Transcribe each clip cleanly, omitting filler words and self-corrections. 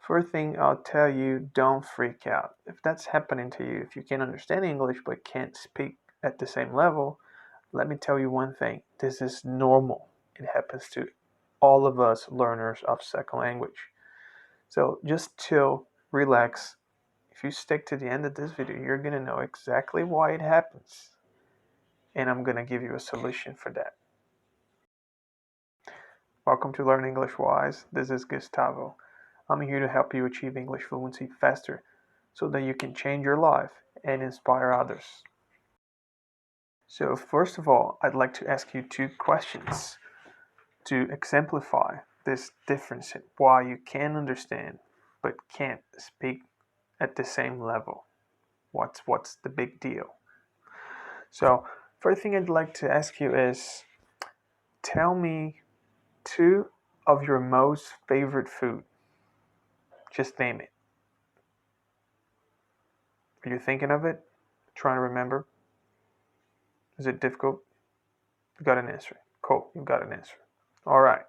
First thing I'll tell you, don't freak out. If that's happening to you, if you can understand English but can't speak at the same level, let me tell you one thing. This is normal. It happens to all of us learners of second language. So just chill, relax. If you stick to the end of this video, you're going to know exactly why it happens. And I'm going to give you a solution for that. Welcome to Learn English Wise. This is Gustavo. I'm here to help you achieve English fluency faster so that you can change your life and inspire others. So first of all, I'd like to ask you two questions to exemplify this difference in why you can understand but can't speak at the same level. What's the big deal? So first thing I'd like to ask you is, tell me two of your most favorite food. Just name it. Are you thinking of it? Trying to remember? Is it difficult? You got an answer. Cool, you got an answer. All right.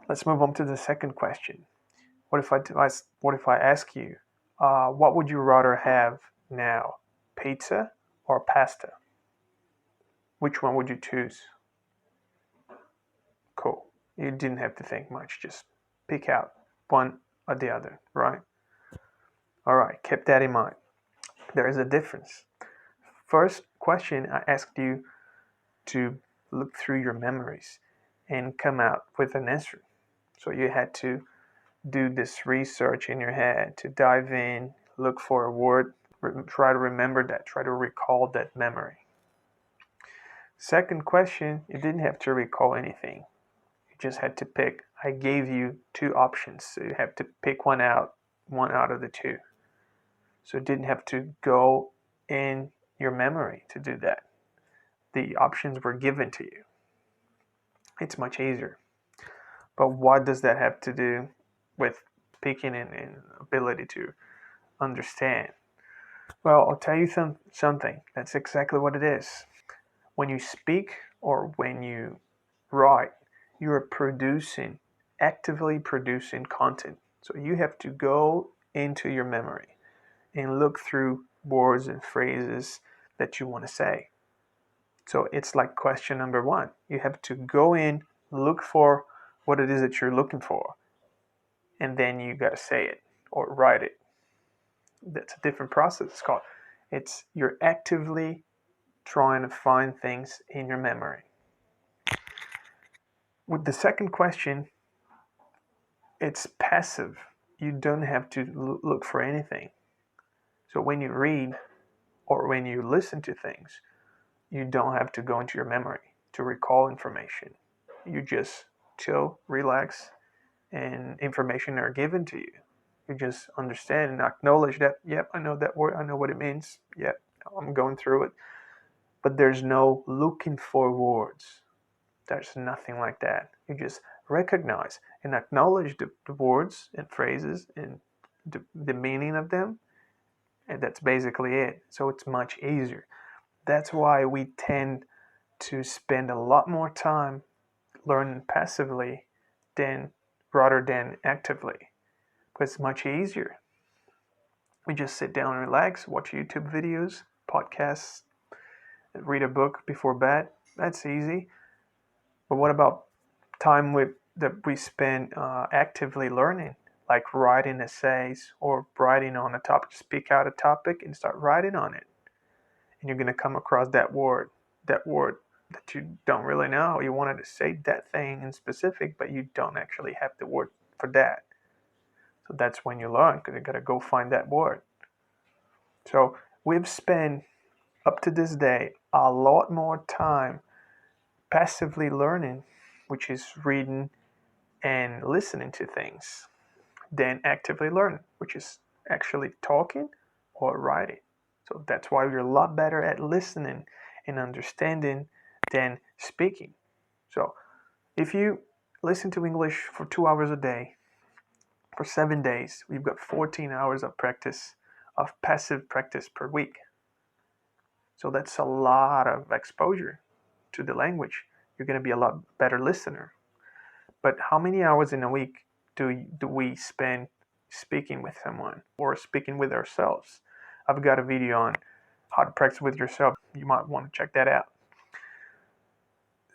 Let's move on to the second question. What if I ask you, what would you rather have now, pizza or pasta? Which one would you choose? Cool. You didn't have to think much. Just pick out one or the other, right? All right. Keep that in mind. There is a difference. First question, I asked you to look through your memories and come out with an answer. So you had to do this research in your head, to dive in, look for a word, try to remember that, try to recall that memory. Second question, you didn't have to recall anything. You just had to pick. I gave you two options, so you have to pick one out of the two. So you didn't have to go in your memory to do that. The options were given to you. It's much easier. But what does that have to do with speaking and ability to understand? Well, I'll tell you something. That's exactly what it is. When you speak or when you write, you are actively producing content. So you have to go into your memory and look through words and phrases that you want to say. So it's like question number one. You have to go in, look for what it is that you're looking for, and then you got to say it or write it. That's a different process. You're actively trying to find things in your memory. With the second question, it's passive. You don't have to look for anything. So when you read or when you listen to things, you don't have to go into your memory to recall information. You just chill, relax, and information are given to you. You just understand and acknowledge that, yep, I know that word, I know what it means, yep, I'm going through it. But there's no looking for words. There's nothing like that. You just recognize and acknowledge the words and phrases and the meaning of them, and that's basically it. So it's much easier. That's why we tend to spend a lot more time learning passively rather than actively, because it's much easier. We just sit down and relax, watch YouTube videos, podcasts, read a book before bed. That's easy. But what about time that we spend actively learning, like writing essays or writing on a topic? Just pick out a topic and start writing on it. And you're going to come across that word that you don't really know. You wanted to say that thing in specific, but you don't actually have the word for that. So that's when you learn, because you got to go find that word. So we've spent up to this day a lot more time passively learning, which is reading and listening to things, than actively learning, which is actually talking or writing. So that's why we're a lot better at listening and understanding than speaking. So if you listen to English for 2 hours a day, for 7 days, we've got 14 hours of practice, of passive practice per week. So that's a lot of exposure to the language. You're going to be a lot better listener. But how many hours in a week do we spend speaking with someone or speaking with ourselves? I've got a video on how to practice with yourself. You might want to check that out.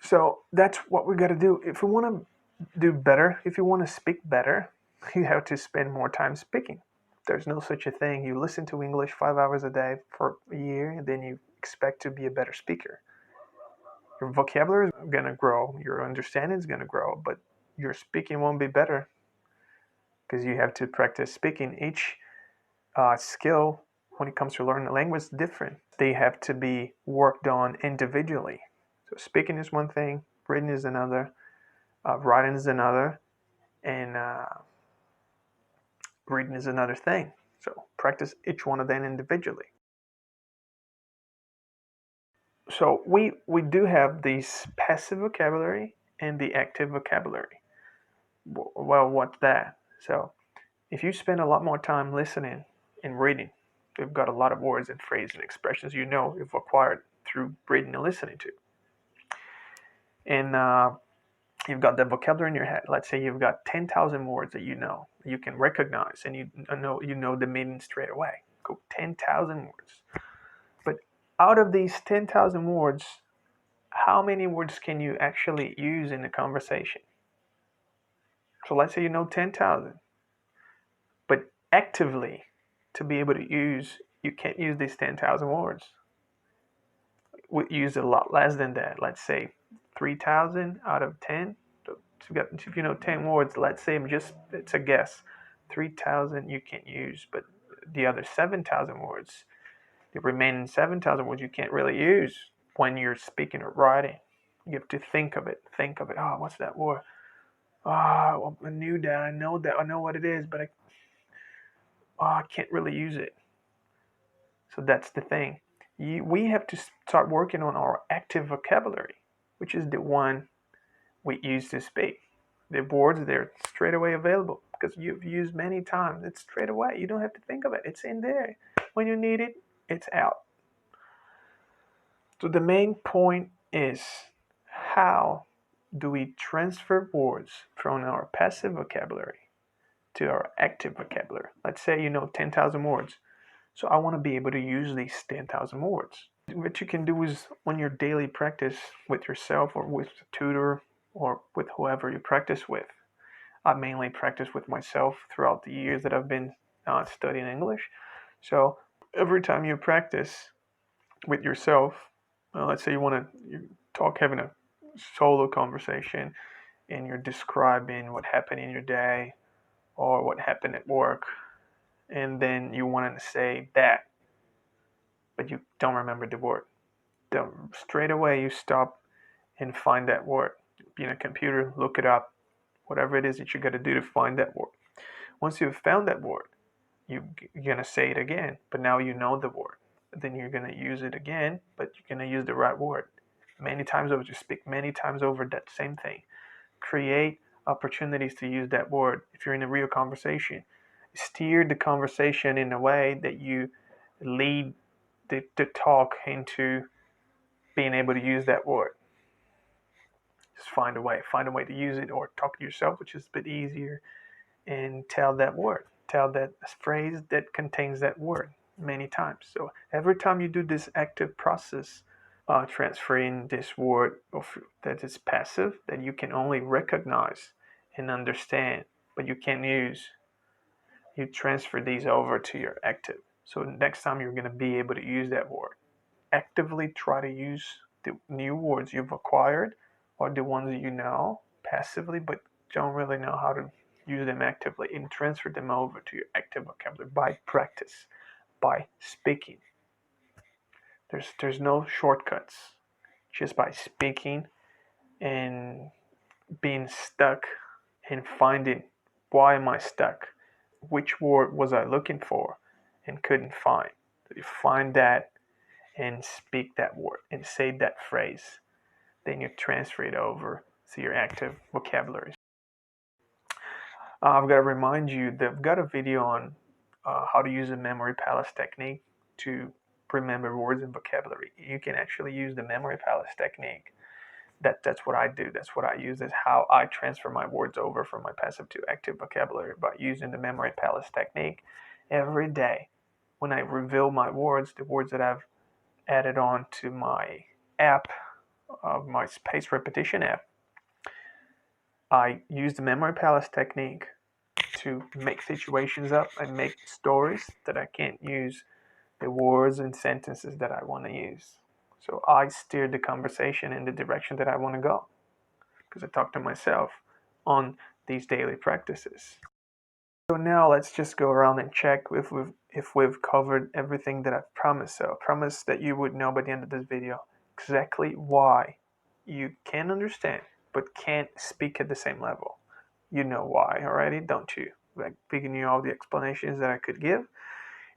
So that's what we got to do. If we want to do better, if you want to speak better, you have to spend more time speaking. There's no such a thing. You listen to English 5 hours a day for a year, and then you expect to be a better speaker. Your vocabulary is going to grow, your understanding is going to grow, but your speaking won't be better because you have to practice speaking. Each skill, when it comes to learning a language, is different. They have to be worked on individually. So speaking is one thing, reading is another, writing is another, and reading is another thing. So practice each one of them individually. So we do have this passive vocabulary and the active vocabulary. Well, what's that? So if you spend a lot more time listening and reading, you've got a lot of words and phrases and expressions you've acquired through reading and listening to. And you've got the vocabulary in your head. Let's say you've got 10,000 words that you can recognize, and you know the meaning straight away. Go 10,000 words. But out of these 10,000 words, how many words can you actually use in a conversation? So let's say you know 10,000, but actively to be able to use, you can't use these 10,000 words. We use a lot less than that. Let's say 3,000 out of 10. So if you know 10 words, let's say it's a guess, 3,000 you can't use, but the other 7,000 words, the remaining 7,000 words you can't really use when you're speaking or writing. You have to think of it. Oh, what's that word? Oh, I knew that. I know that. I know what it is, but I can't really use it. So that's the thing. We have to start working on our active vocabulary, which is the one we use to speak. The words, they're straight away available because you've used many times. It's straight away. You don't have to think of it. It's in there. When you need it, it's out. So the main point is, how do we transfer words from our passive vocabulary to our active vocabulary? Let's say you know 10,000 words. So I want to be able to use these 10,000 words. What you can do is, on your daily practice with yourself or with a tutor or with whoever you practice with. I mainly practice with myself throughout the years that I've been studying English. So every time you practice with yourself, let's say you want to talk, having a solo conversation, and you're describing what happened in your day or what happened at work, and then you want to say that, but you don't remember the word. Straight away you stop and find that word. Be in a computer, look it up, whatever it is that you got to do to find that word. Once you've found that word, you're going to say it again, but now you know the word. Then you're going to use it again, but you're going to use the right word. Many times over, just speak many times over that same thing. Create opportunities to use that word. If you're in a real conversation, steer the conversation in a way that you lead the talk into being able to use that word. Just find a way to use it, or talk to yourself, which is a bit easier, and tell that word, tell that phrase that contains that word many times. So every time you do this active process, transferring this word that is passive, that you can only recognize and understand, but you can't use, you transfer these over to your active. So next time you're going to be able to use that word. Actively try to use the new words you've acquired, or the ones that you know passively but don't really know how to use them actively, and transfer them over to your active vocabulary by practice, by speaking. There's no shortcuts. Just by speaking and being stuck and finding, why am I stuck? Which word was I looking for and couldn't find? So you find that and speak that word and say that phrase. Then you transfer it over to your active vocabulary. I've got to remind you that I've got a video on how to use a memory palace technique to remember words and vocabulary. You can actually use the memory palace technique That's what I do. That's what I use. That's how I transfer my words over from my passive to active vocabulary, by using the memory palace technique every day. When I reveal my words, the words that I've added on to my app, my space repetition app, I use the memory palace technique to make situations up and make stories that I can't use the words and sentences that I want to use. So I steer the conversation in the direction that I want to go, because I talk to myself on these daily practices. So now let's just go around and check if we've covered everything that I've promised. So I promised that you would know by the end of this video exactly why you can understand but can't speak at the same level. You know why already, don't you? Like, giving you all the explanations that I could give,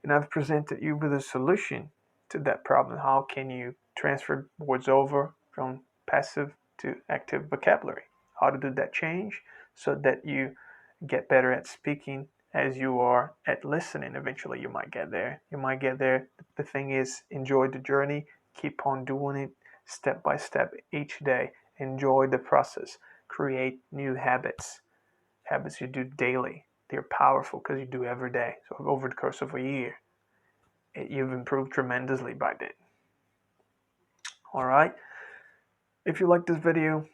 and I've presented you with a solution to that problem. How can you transfer words over from passive to active vocabulary? How to do that change so that you get better at speaking as you are at listening. Eventually you might get there. You might get there. The thing is, enjoy the journey, keep on doing it step by step each day. Enjoy the process. Create new habits. Habits you do daily. They're powerful because you do every day. So over the course of a year, you've improved tremendously by then. All right. If you like this video,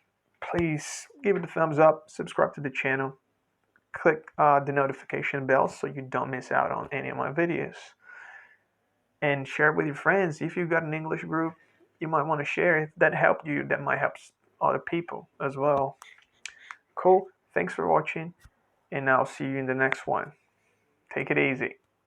please give it a thumbs up, subscribe to the channel, click the notification bell so you don't miss out on any of my videos, and share it with your friends. If you've got an English group, you might want to share it. That helped you, that might help other people as well. Cool. Thanks for watching, and I'll see you in the next one. Take it easy.